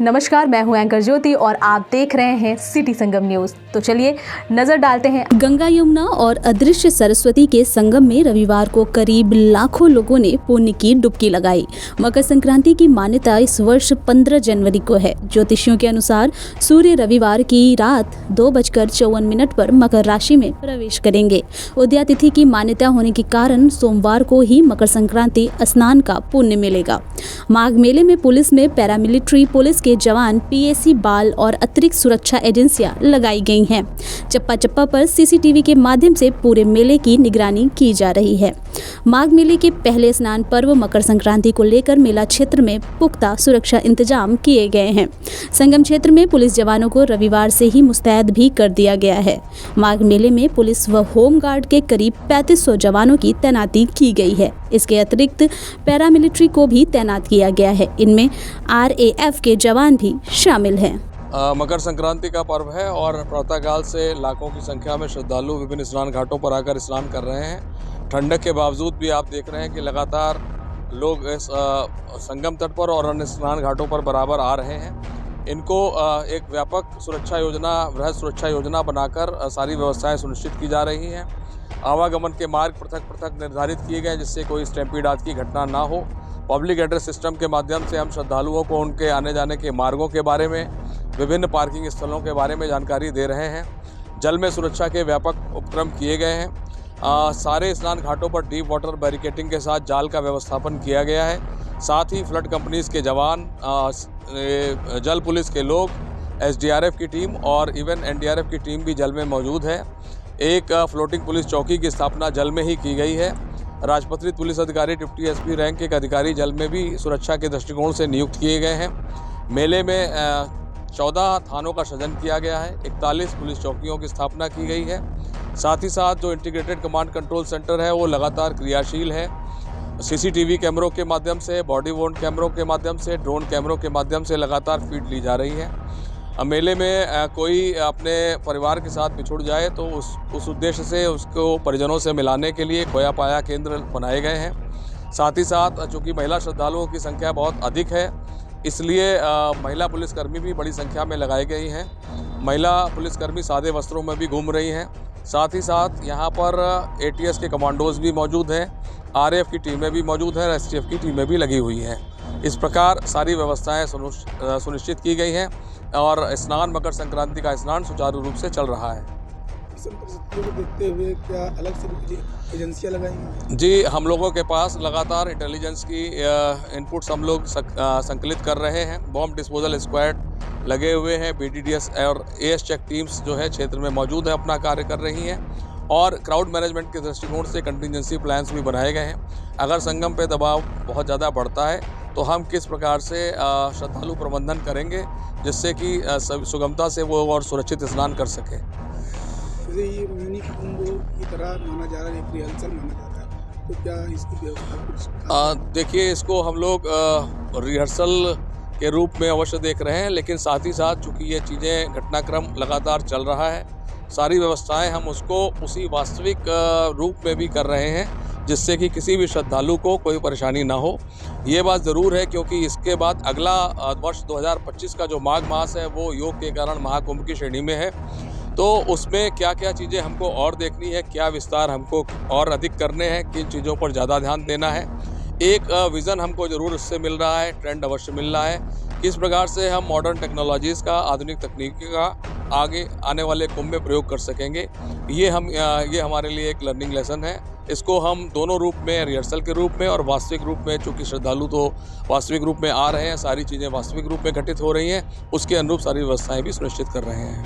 नमस्कार, मैं हूं एंकर ज्योति और आप देख रहे हैं सिटी संगम न्यूज। तो चलिए नजर डालते हैं। गंगा यमुना और अदृश्य सरस्वती के संगम में रविवार को करीब लाखों लोगों ने पुण्य की डुबकी लगाई। मकर संक्रांति की मान्यता इस वर्ष 15 जनवरी को है। ज्योतिषियों के अनुसार सूर्य रविवार की रात 2:54 पर मकर राशि में प्रवेश करेंगे। उदया तिथि की मान्यता होने के कारण सोमवार को ही मकर संक्रांति स्नान का पुण्य मिलेगा। माघ मेले में पुलिस में पैरामिलिट्री पुलिस के जवान, पीएसी बाल और अतिरिक्त सुरक्षा एजेंसियां लगाई गई हैं। चप्पा चप्पा पर सीसीटीवी के माध्यम से पूरे मेले की निगरानी की जा रही है। माघ मेले के पहले स्नान पर्व मकर संक्रांति को लेकर मेला क्षेत्र में पुख्ता सुरक्षा इंतजाम किए गए हैं। संगम क्षेत्र में पुलिस जवानों को रविवार से ही मुस्तैद भी कर दिया गया है। माघ मेले में पुलिस व होमगार्ड के करीब 3500 जवानों की तैनाती की गई है। इसके अतिरिक्त पैरामिलिट्री को भी तैनात किया गया है। इनमें RAF के जवान भी शामिल हैं। मकर संक्रांति का पर्व है और प्रातःकाल से लाखों की संख्या में श्रद्धालु विभिन्न स्नान घाटों पर आकर स्नान कर रहे हैं। ठंडक के बावजूद भी आप देख रहे हैं कि लगातार लोग इस संगम तट पर और अन्य स्नान घाटों पर बराबर आ रहे हैं। इनको एक व्यापक सुरक्षा योजना, वृहद सुरक्षा योजना बनाकर सारी व्यवस्थाएं सुनिश्चित की जा रही हैं। आवागमन के मार्ग पृथक पृथक निर्धारित किए गए जिससे कोई स्टैम्पीड आदि की घटना ना हो। पब्लिक एड्रेस सिस्टम के माध्यम से हम श्रद्धालुओं को उनके आने जाने के मार्गों के बारे में, विभिन्न पार्किंग स्थलों के बारे में जानकारी दे रहे हैं। जल में सुरक्षा के व्यापक उपक्रम किए गए हैं। सारे स्नान घाटों पर डीप वाटर बैरिकेटिंग के साथ जाल का व्यवस्थापन किया गया है। साथ ही फ्लड कंपनीज के जवान, जल पुलिस के लोग, SDRF की टीम और इवन NDRF की टीम भी जल में मौजूद है। एक फ्लोटिंग पुलिस चौकी की स्थापना जल में ही की गई है। राजपत्रित पुलिस अधिकारी, डिप्टी SP रैंक के अधिकारी जल में भी सुरक्षा के दृष्टिकोण से नियुक्त किए गए हैं। मेले में 14 थानों का सृजन किया गया है। 41 पुलिस चौकियों की स्थापना की गई है। साथ ही साथ जो इंटीग्रेटेड कमांड कंट्रोल सेंटर है वो लगातार क्रियाशील है। CCTV कैमरों के माध्यम से, बॉडी वॉर्न कैमरों के माध्यम से, ड्रोन कैमरों के माध्यम से लगातार फीड ली जा रही है। मेले में कोई अपने परिवार के साथ बिछुड़ जाए तो उस उद्देश्य से उसको परिजनों से मिलाने के लिए खोया पाया केंद्र बनाए गए हैं। साथ ही साथ चूँकि महिला श्रद्धालुओं की संख्या बहुत अधिक है, इसलिए महिला पुलिसकर्मी भी बड़ी संख्या में लगाई गई हैं। महिला पुलिसकर्मी सादे वस्त्रों में भी घूम रही हैं। साथ ही साथ यहाँ पर ATS के कमांडोज भी मौजूद हैं, RAF की टीमें भी मौजूद हैं, STF की टीमें भी लगी हुई हैं। इस प्रकार सारी व्यवस्थाएं सुनिश्चित की गई हैं और स्नान, मकर संक्रांति का स्नान सुचारू रूप से चल रहा है। परिस्थितियों को देखते हुए क्या अलग से एजेंसियां लगाएंगी? जी, हम लोगों के पास लगातार इंटेलिजेंस की इनपुट्स हम लोग संकलित कर रहे हैं। बॉम्ब डिस्पोजल स्क्वाड लगे हुए हैं। BTDS और AS चेक टीम्स जो है क्षेत्र में मौजूद है, अपना कार्य कर रही हैं और क्राउड मैनेजमेंट के दृष्टिकोण से कंटिजेंसी प्लान्स भी बनाए गए हैं। अगर संगम पे दबाव बहुत ज़्यादा बढ़ता है तो हम किस प्रकार से श्रद्धालु प्रबंधन करेंगे जिससे कि सुगमता से वो और सुरक्षित स्नान कर सकें। ये मिनी कुंभ की तरह माना जा रहा है, एक रिहर्सल माना जा रहा है, तो क्या इसकी व्यवस्था? देखिए, इसको हम लोग रिहर्सल के रूप में अवश्य देख रहे हैं, लेकिन साथ ही साथ चूँकि ये चीज़ें, घटनाक्रम लगातार चल रहा है, सारी व्यवस्थाएं हम उसको उसी वास्तविक रूप में भी कर रहे हैं जिससे कि किसी भी श्रद्धालु को कोई परेशानी ना हो। ये बात ज़रूर है क्योंकि इसके बाद अगला वर्ष 2025 का जो माघ मास है वो योग के कारण महाकुंभ की श्रेणी में है। तो उसमें क्या क्या चीज़ें हमको और देखनी है, क्या विस्तार हमको और अधिक करने हैं, किन चीज़ों पर ज़्यादा ध्यान देना है। एक विज़न हमको ज़रूर उससे मिल रहा है, ट्रेंड अवश्य मिल रहा है। किस प्रकार से हम मॉडर्न टेक्नोलॉजीज़ का, आधुनिक तकनीकी का आगे आने वाले कुंभ में प्रयोग कर सकेंगे। ये हमारे लिए एक लर्निंग लेसन है। इसको हम दोनों रूप में, रिहर्सल के रूप में और वास्तविक रूप में, चूँकि श्रद्धालु तो वास्तविक रूप में आ रहे हैं, सारी चीज़ें वास्तविक रूप में घटित हो रही हैं, उसके अनुरूप सारी व्यवस्थाएँ भी सुनिश्चित कर रहे हैं।